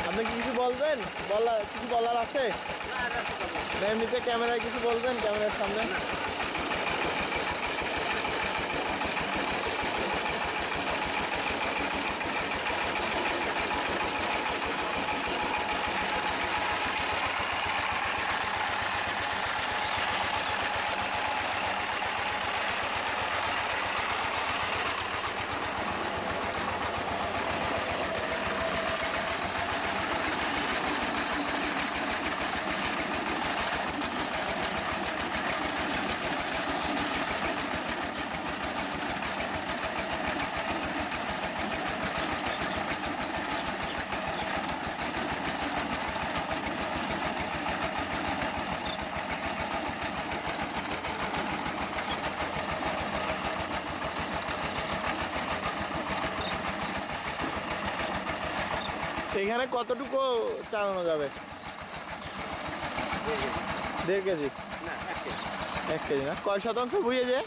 আপনি কি কিছু বলবেন? কিছু বলার আছে? এমনিতে ক্যামেরায় কিছু বলবেন ক্যামেরার সামনে? এখানে কতটুকু চালানো যাবে? 1.5 কেজি? না 1 কেজি। 1 কেজি না? কয় শতাংশ বুঝে যে?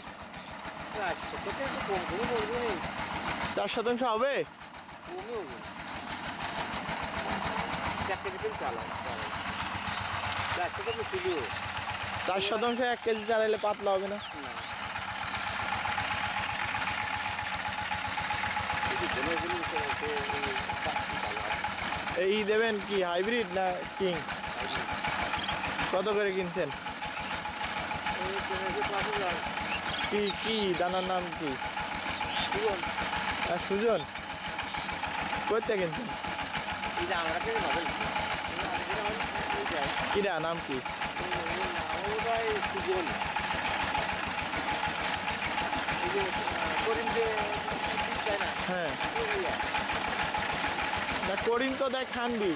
4 শতাংশ হবে? 4 শতাংশ 1 কেজি চালাইলে পাতলা হবে না? এই দেবেন কি হাইব্রিড না কিং? কত করে কিনছেন? কি কি দানার নাম কি? সুজন। কোথা কিনছেন? কিরা নাম কি? হ্যাঁ না, করিম তো দেয় খানবি।